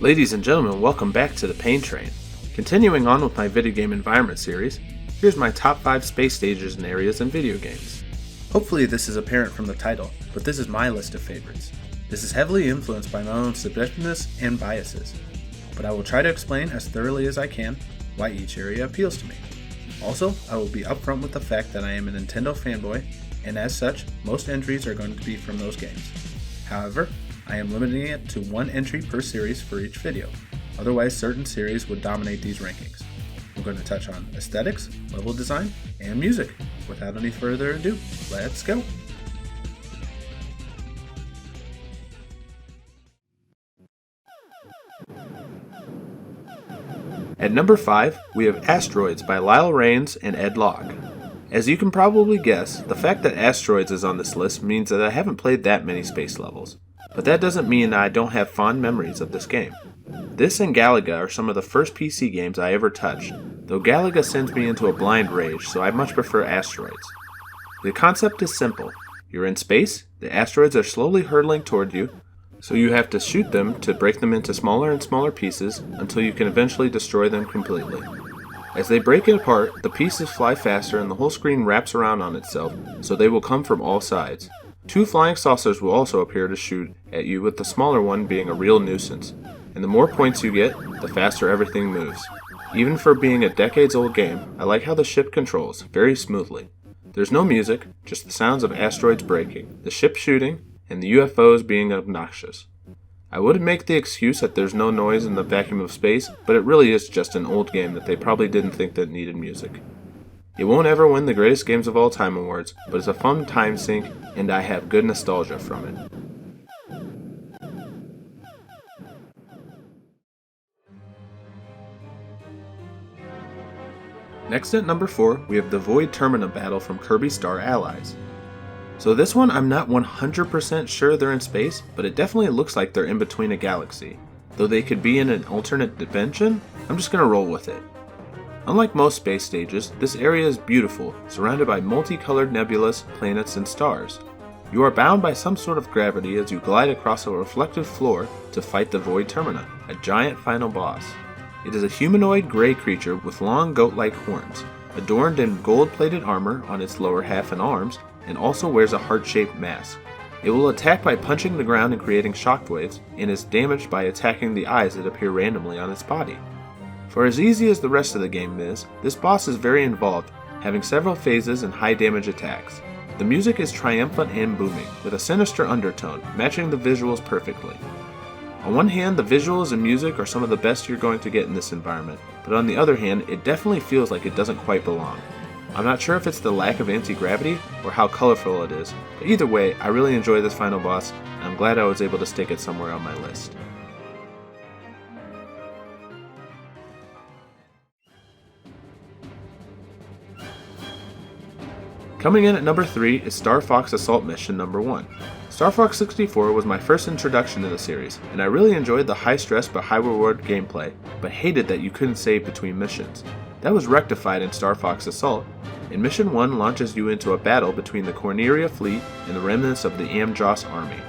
Ladies and gentlemen, welcome back to the Pain Train. Continuing on with my video game environment series, here's my top 5 space stages and areas in video games. Hopefully this is apparent from the title, but this is my list of favorites. This is heavily influenced by my own subjectiveness and biases, but I will try to explain as thoroughly as I can why each area appeals to me. Also, I will be upfront with the fact that I am a Nintendo fanboy, and as such, most entries are going to be from those games. However, I am limiting it to one entry per series for each video, otherwise certain series would dominate these rankings. I'm going to touch on aesthetics, level design, and music. Without any further ado, let's go! At number 5, we have Asteroids by Lyle and Logg. As you can probably guess, the fact that Asteroids is on this list means that I haven't played that many space levels. But that doesn't mean that I don't have fond memories of this game. This and Galaga are some of the first PC games I ever touched, though Galaga sends me into a blind rage, so I much prefer Asteroids. The concept is simple. You're in space, the asteroids are slowly hurtling toward you, so you have to shoot them to break them into smaller and smaller pieces until you can eventually destroy them completely. As they break it apart, the pieces fly faster and the whole screen wraps around on itself, so they will come from all sides. 2 flying saucers will also appear to shoot at you, with the smaller one being a real nuisance. And the more points you get, the faster everything moves. Even for being a decades-old game, I like how the ship controls very smoothly. There's no music, just the sounds of asteroids breaking, the ship shooting, and the UFOs being obnoxious. I would make the excuse that there's no noise in the vacuum of space, but it really is just an old game that they probably didn't think that needed music. It won't ever win the Greatest Games of All Time awards, but it's a fun time sink, and I have good nostalgia from it. Next at number 4, we have the Void Termina battle from Kirby Star Allies. So this one I'm not 100% sure they're in space, but it definitely looks like they're in between a galaxy. Though they could be in an alternate dimension, I'm just gonna roll with it. Unlike most space stages, this area is beautiful, surrounded by multicolored nebulas, planets, and stars. You are bound by some sort of gravity as you glide across a reflective floor to fight the Void Termina, a giant final boss. It is a humanoid gray creature with long goat-like horns, adorned in gold-plated armor on its lower half and arms, and also wears a heart-shaped mask. It will attack by punching the ground and creating shockwaves, and is damaged by attacking the eyes that appear randomly on its body. For as easy as the rest of the game is, this boss is very involved, having several phases and high damage attacks. The music is triumphant and booming, with a sinister undertone, matching the visuals perfectly. On one hand, the visuals and music are some of the best you're going to get in this environment, but on the other hand, it definitely feels like it doesn't quite belong. I'm not sure if it's the lack of anti-gravity or how colorful it is, but either way, I really enjoy this final boss, and I'm glad I was able to stick it somewhere on my list. Coming in at number 3 is Starfox Assault Mission number 1. Star Fox 64 was my first introduction to the series, and I really enjoyed the high stress but high reward gameplay, but hated that you couldn't save between missions. That was rectified in Star Fox Assault, and Mission 1 launches you into a battle between the Corneria fleet and the remnants of the Amjoss army.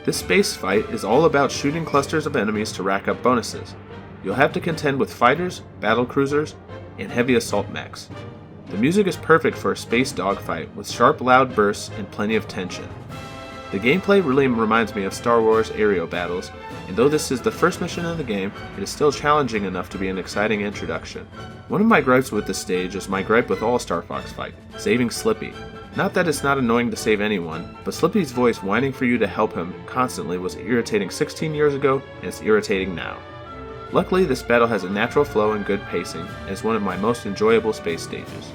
This space fight is all about shooting clusters of enemies to rack up bonuses. You'll have to contend with fighters, battle cruisers, and heavy assault mechs. The music is perfect for a space dogfight, with sharp loud bursts and plenty of tension. The gameplay really reminds me of Star Wars aerial battles, and though this is the first mission of the game, it is still challenging enough to be an exciting introduction. One of my gripes with this stage is my gripe with all Star Fox fight, saving Slippy. Not that it's not annoying to save anyone, but Slippy's voice whining for you to help him constantly was irritating 16 years ago, and it's irritating now. Luckily, this battle has a natural flow and good pacing, and is one of my most enjoyable space stages.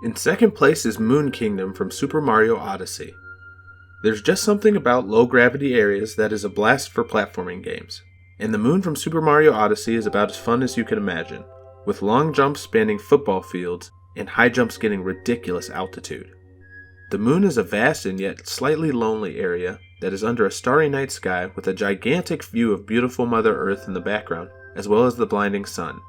In second place is Moon Kingdom from Super Mario Odyssey. There's just something about low-gravity areas that is a blast for platforming games, and the moon from Super Mario Odyssey is about as fun as you can imagine, with long jumps spanning football fields and high jumps getting ridiculous altitude. The moon is a vast and yet slightly lonely area that is under a starry night sky with a gigantic view of beautiful Mother Earth in the background, as well as the blinding sun.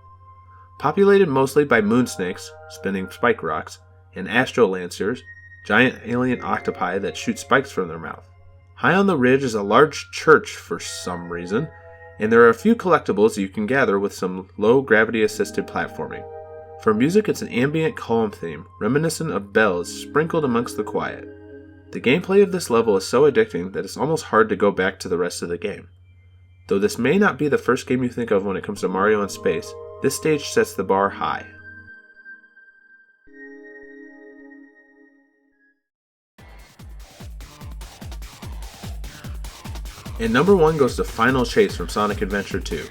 Populated mostly by moon snakes, spinning spike rocks, and astrolancers, giant alien octopi that shoot spikes from their mouth. High on the ridge is a large church for some reason, and there are a few collectibles you can gather with some low gravity assisted platforming. For music, it's an ambient calm theme, reminiscent of bells sprinkled amongst the quiet. The gameplay of this level is so addicting that it's almost hard to go back to the rest of the game. Though this may not be the first game you think of when it comes to Mario in space, this stage sets the bar high. And number 1 goes to Final Chase from Sonic Adventure 2.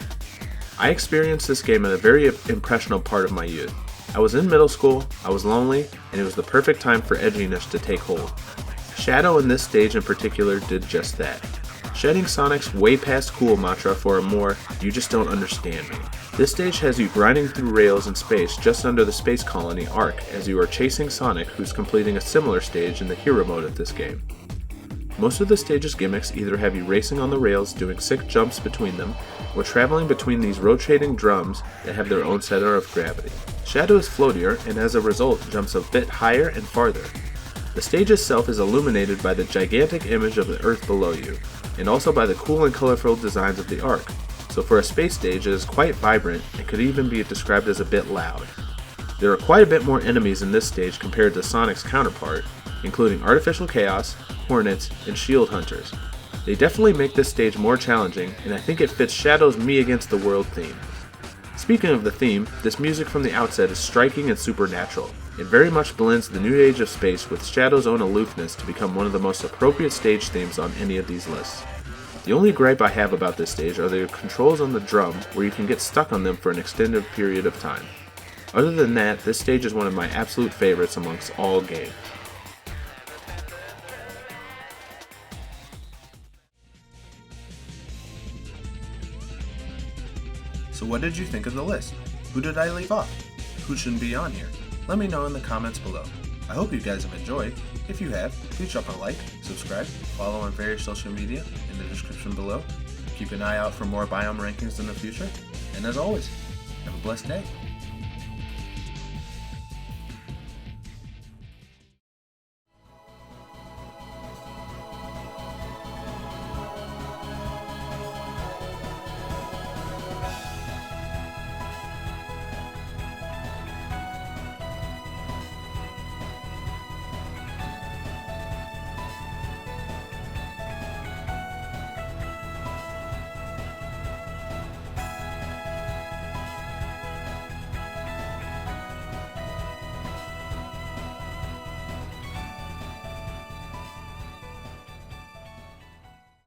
I experienced this game at a very impressionable part of my youth. I was in middle school, I was lonely, and it was the perfect time for edginess to take hold. Shadow in this stage in particular did just that, shedding Sonic's way past cool mantra for a more "you just don't understand me." This stage has you grinding through rails in space just under the space colony Ark as you are chasing Sonic, who's completing a similar stage in the hero mode of this game. Most of the stage's gimmicks either have you racing on the rails doing sick jumps between them, or traveling between these rotating drums that have their own center of gravity. Shadow is floatier and as a result jumps a bit higher and farther. The stage itself is illuminated by the gigantic image of the Earth below you, and also by the cool and colorful designs of the Ark, so for a space stage it is quite vibrant and could even be described as a bit loud. There are quite a bit more enemies in this stage compared to Sonic's counterpart, including Artificial Chaos, Hornets, and Shield Hunters. They definitely make this stage more challenging, and I think it fits Shadow's Me Against the World theme. Speaking of the theme, this music from the outset is striking and supernatural. It very much blends the new age of space with Shadow's own aloofness to become one of the most appropriate stage themes on any of these lists. The only gripe I have about this stage are the controls on the drum, where you can get stuck on them for an extended period of time. Other than that, this stage is one of my absolute favorites amongst all games. So what did you think of the list? Who did I leave off? Who shouldn't be on here? Let me know in the comments below. I hope you guys have enjoyed. If you have, please drop a like, subscribe, follow on various social media in the description below. Keep an eye out for more biome rankings in the future. And as always, have a blessed day.